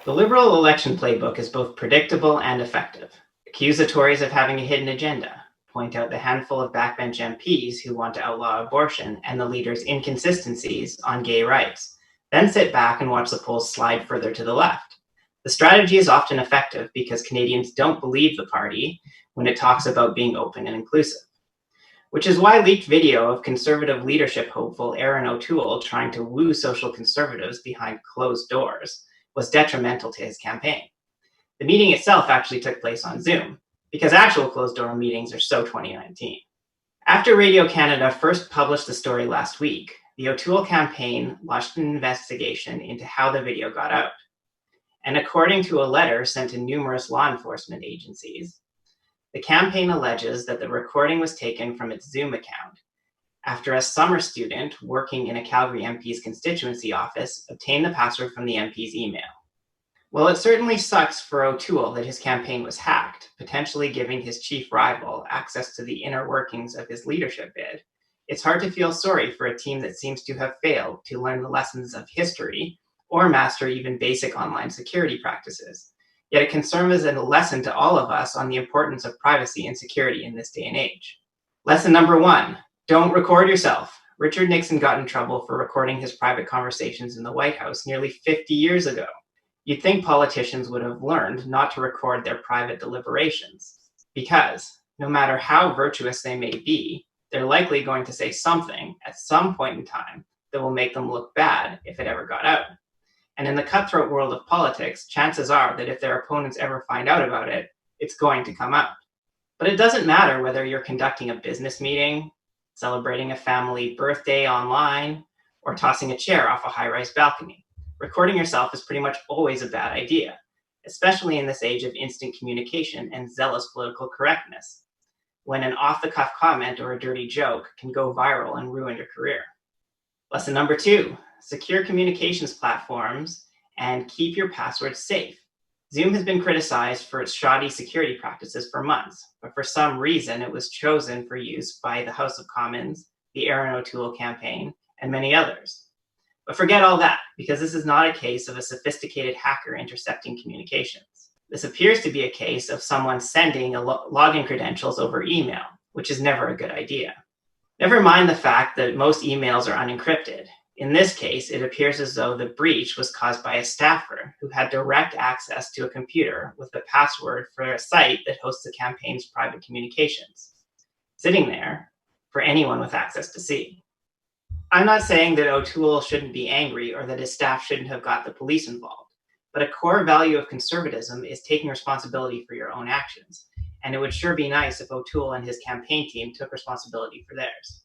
The Liberal election playbook is both predictable and effective. Accuse the Tories of having a hidden agenda, point out the handful of backbench MPs who want to outlaw abortion and the leader's inconsistencies on gay rights, then sit back and watch the polls slide further to the left. The strategy is often effective because Canadians don't believe the party when it talks about being open and inclusive. Which is why leaked video of Conservative leadership hopeful Erin O'Toole trying to woo social conservatives behind closed doors was detrimental to his campaign. The meeting itself actually took place on Zoom, because actual closed-door meetings are so 2019. After Radio Canada first published the story last week, the O'Toole campaign launched an investigation into how the video got out. And according to a letter sent to numerous law enforcement agencies, the campaign alleges that the recording was taken from its Zoom account after a summer student working in a Calgary MP's constituency office obtained the password from the MP's email. Well, it certainly sucks for O'Toole that his campaign was hacked, potentially giving his chief rival access to the inner workings of his leadership bid. It's hard to feel sorry for a team that seems to have failed to learn the lessons of history or master even basic online security practices. Yet it can serve as a lesson to all of us on the importance of privacy and security in this day and age. Lesson number 1, don't record yourself. Richard Nixon got in trouble for recording his private conversations in the White House nearly 50 years ago. You'd think politicians would have learned not to record their private deliberations, because no matter how virtuous they may be, they're likely going to say something at some point in time that will make them look bad if it ever got out. And in the cutthroat world of politics, chances are that if their opponents ever find out about it, it's going to come out. But it doesn't matter whether you're conducting a business meeting, celebrating a family birthday online, or tossing a chair off a high-rise balcony. Recording yourself is pretty much always a bad idea, especially in this age of instant communication and zealous political correctness, when an off-the-cuff comment or a dirty joke can go viral and ruin your career. Lesson number 2, secure communications platforms and keep your passwords safe. Zoom has been criticized for its shoddy security practices for months, but for some reason it was chosen for use by the House of Commons, the Erin O'Toole campaign, and many others. But forget all that, because this is not a case of a sophisticated hacker intercepting communications. This appears to be a case of someone sending login credentials over email, which is never a good idea. Never mind the fact that most emails are unencrypted. In this case, it appears as though the breach was caused by a staffer who had direct access to a computer with the password for a site that hosts the campaign's private communications, sitting there for anyone with access to see. I'm not saying that O'Toole shouldn't be angry or that his staff shouldn't have got the police involved, but a core value of conservatism is taking responsibility for your own actions, and it would sure be nice if O'Toole and his campaign team took responsibility for theirs.